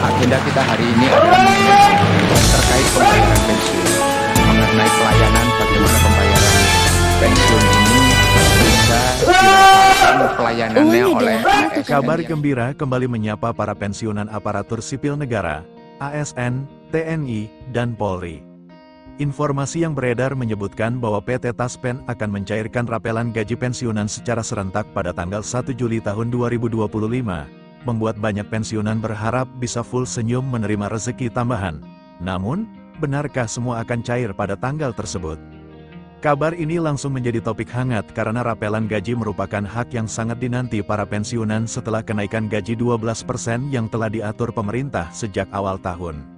Agenda kita hari ini adalah terkait pembayaran pensiun. Mengenai pelayanan, bagaimana pembayaran pensiun ini bisa dirasakan pelayanannya oleh ASN. Kabar gembira kembali menyapa para pensiunan aparatur sipil negara, ASN, TNI, dan Polri. Informasi yang beredar menyebutkan bahwa PT Taspen akan mencairkan rapelan gaji pensiunan secara serentak pada tanggal 1 Juli tahun 2025, membuat banyak pensiunan berharap bisa full senyum menerima rezeki tambahan. Namun, benarkah semua akan cair pada tanggal tersebut? Kabar ini langsung menjadi topik hangat karena rapelan gaji merupakan hak yang sangat dinanti para pensiunan setelah kenaikan gaji 12% yang telah diatur pemerintah sejak awal tahun.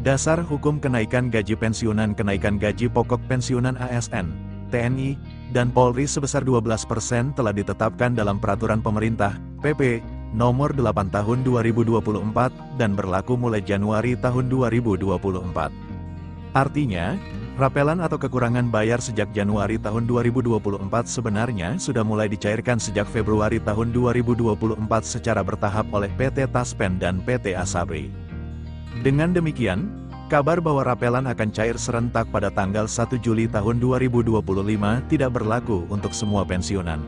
Dasar hukum kenaikan gaji pensiunan pokok pensiunan ASN, TNI, dan Polri sebesar 12% telah ditetapkan dalam Peraturan Pemerintah, PP, Nomor 8 Tahun 2024, dan berlaku mulai Januari tahun 2024. Artinya, rapelan atau kekurangan bayar sejak Januari tahun 2024 sebenarnya sudah mulai dicairkan sejak Februari tahun 2024 secara bertahap oleh PT Taspen dan PT Asabri. Dengan demikian, kabar bahwa rapelan akan cair serentak pada tanggal 1 Juli tahun 2025 tidak berlaku untuk semua pensiunan.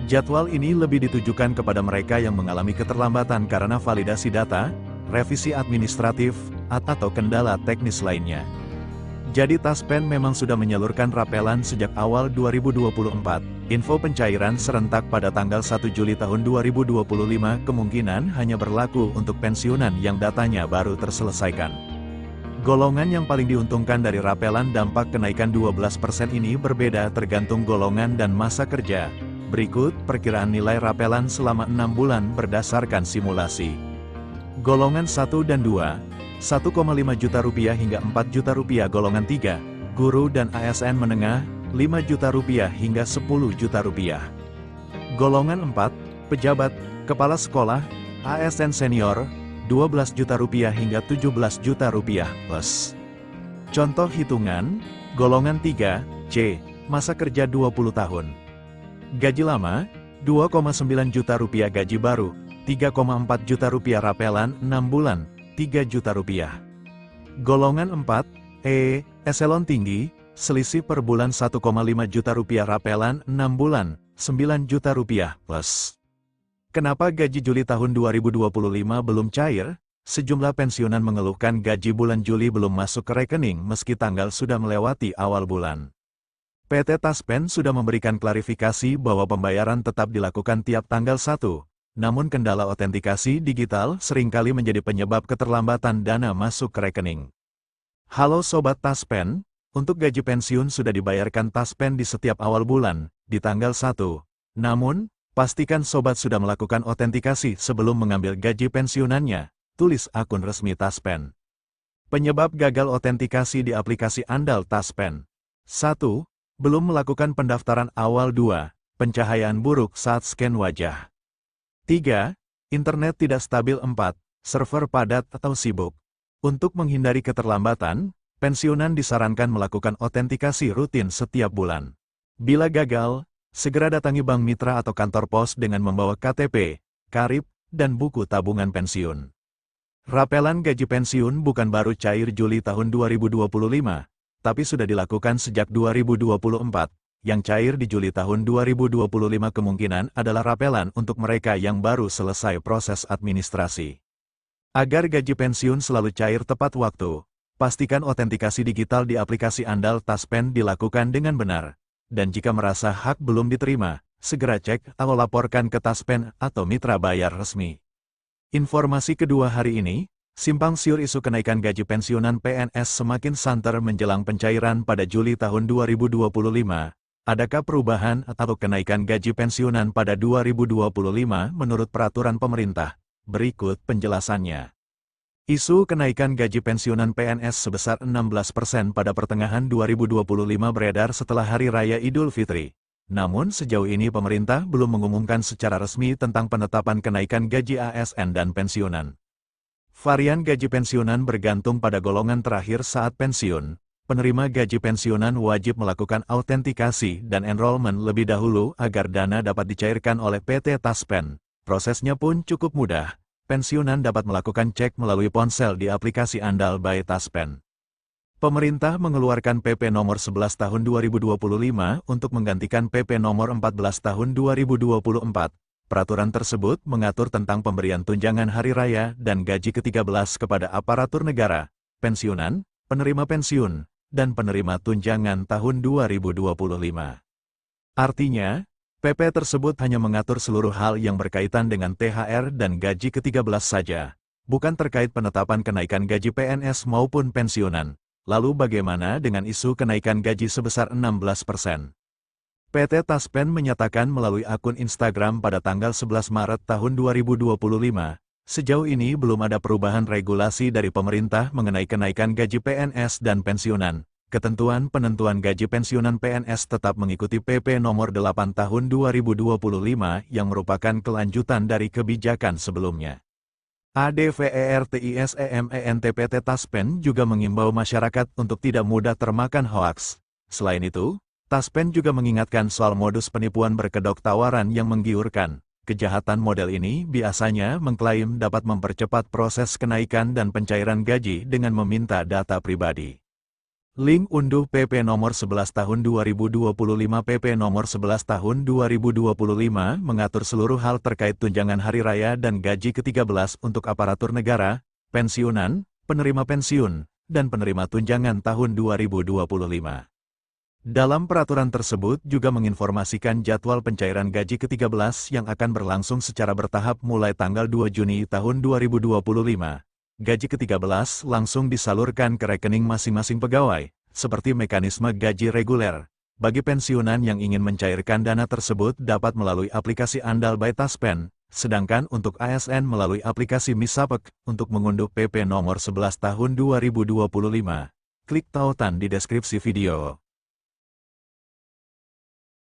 Jadwal ini lebih ditujukan kepada mereka yang mengalami keterlambatan karena validasi data, revisi administratif, atau kendala teknis lainnya. Jadi Taspen memang sudah menyalurkan rapelan sejak awal 2024. Info pencairan serentak pada tanggal 1 Juli tahun 2025 kemungkinan hanya berlaku untuk pensiunan yang datanya baru terselesaikan. Golongan yang paling diuntungkan dari rapelan dampak kenaikan 12% ini berbeda tergantung golongan dan masa kerja. Berikut perkiraan nilai rapelan selama 6 bulan berdasarkan simulasi. Golongan 1 dan 2, 1,5 juta rupiah hingga 4 juta rupiah. Golongan 3, guru dan ASN menengah, 5 juta rupiah hingga 10 juta rupiah. Golongan 4, pejabat, kepala sekolah, ASN senior, 12 juta rupiah hingga 17 juta rupiah plus. Contoh hitungan, golongan 3, C, masa kerja 20 tahun. Gaji lama, 2,9 juta rupiah. Gaji baru, 3,4 juta rupiah. Rapelan 6 bulan, 3 juta rupiah. Golongan 4, E, eselon tinggi, selisih per bulan 1,5 juta rupiah. Rapelan 6 bulan, 9 juta rupiah plus. Kenapa gaji Juli tahun 2025 belum cair? Sejumlah pensiunan mengeluhkan gaji bulan Juli belum masuk ke rekening meski tanggal sudah melewati awal bulan. PT Taspen sudah memberikan klarifikasi bahwa pembayaran tetap dilakukan tiap tanggal 1, namun kendala otentikasi digital seringkali menjadi penyebab keterlambatan dana masuk ke rekening. Halo Sobat Taspen, untuk gaji pensiun sudah dibayarkan Taspen di setiap awal bulan, di tanggal 1. Namun, pastikan Sobat sudah melakukan otentikasi sebelum mengambil gaji pensiunannya, tulis akun resmi Taspen. Penyebab gagal otentikasi di aplikasi andal Taspen. 1. Belum melakukan pendaftaran awal. 2. Pencahayaan buruk saat scan wajah. 3. Internet tidak stabil. 4. Server padat atau sibuk. Untuk menghindari keterlambatan, pensiunan disarankan melakukan otentikasi rutin setiap bulan. Bila gagal, segera datangi bank mitra atau kantor pos dengan membawa KTP, KRIP, dan buku tabungan pensiun. Rapelan gaji pensiun bukan baru cair Juli tahun 2025, tapi sudah dilakukan sejak 2024. Yang cair di Juli tahun 2025 kemungkinan adalah rapelan untuk mereka yang baru selesai proses administrasi. Agar gaji pensiun selalu cair tepat waktu, pastikan otentikasi digital di aplikasi andal Taspen dilakukan dengan benar. Dan jika merasa hak belum diterima, segera cek atau laporkan ke Taspen atau mitra bayar resmi. Informasi kedua hari ini, simpang siur isu kenaikan gaji pensiunan PNS semakin santer menjelang pencairan pada Juli tahun 2025. Adakah perubahan atau kenaikan gaji pensiunan pada 2025 menurut peraturan pemerintah? Berikut penjelasannya. Isu kenaikan gaji pensiunan PNS sebesar 16% pada pertengahan 2025 beredar setelah Hari Raya Idul Fitri. Namun sejauh ini pemerintah belum mengumumkan secara resmi tentang penetapan kenaikan gaji ASN dan pensiunan. Varian gaji pensiunan bergantung pada golongan terakhir saat pensiun. Penerima gaji pensiunan wajib melakukan autentikasi dan enrollment lebih dahulu agar dana dapat dicairkan oleh PT Taspen. Prosesnya pun cukup mudah. pensiunan dapat melakukan cek melalui ponsel di aplikasi andal by Taspen. Pemerintah mengeluarkan PP nomor 11 tahun 2025 untuk menggantikan PP nomor 14 tahun 2024. Peraturan tersebut mengatur tentang pemberian tunjangan hari raya dan gaji ke-13 kepada aparatur negara, pensiunan, penerima pensiun, dan penerima tunjangan tahun 2025. Artinya, PP tersebut hanya mengatur seluruh hal yang berkaitan dengan THR dan gaji ke-13 saja, bukan terkait penetapan kenaikan gaji PNS maupun pensiunan. Lalu bagaimana dengan isu kenaikan gaji sebesar 16%? PT Taspen menyatakan melalui akun Instagram pada tanggal 11 Maret tahun 2025, sejauh ini belum ada perubahan regulasi dari pemerintah mengenai kenaikan gaji PNS dan pensiunan. Ketentuan penentuan gaji pensiunan PNS tetap mengikuti PP nomor 8 tahun 2025 yang merupakan kelanjutan dari kebijakan sebelumnya. ADVERTISEMENTPT Taspen juga mengimbau masyarakat untuk tidak mudah termakan hoaks. Selain itu, Taspen juga mengingatkan soal modus penipuan berkedok tawaran yang menggiurkan. Kejahatan model ini biasanya mengklaim dapat mempercepat proses kenaikan dan pencairan gaji dengan meminta data pribadi. Link unduh PP nomor 11 tahun 2025. PP nomor 11 tahun 2025 mengatur seluruh hal terkait tunjangan hari raya dan gaji ke-13 untuk aparatur negara, pensiunan, penerima pensiun, dan penerima tunjangan tahun 2025. Dalam peraturan tersebut juga menginformasikan jadwal pencairan gaji ke-13 yang akan berlangsung secara bertahap mulai tanggal 2 Juni tahun 2025. Gaji ke-13 langsung disalurkan ke rekening masing-masing pegawai, seperti mekanisme gaji reguler. Bagi pensiunan yang ingin mencairkan dana tersebut dapat melalui aplikasi andal by Taspen, sedangkan untuk ASN melalui aplikasi Misapek. Untuk mengunduh PP nomor 11 tahun 2025. Klik tautan di deskripsi video.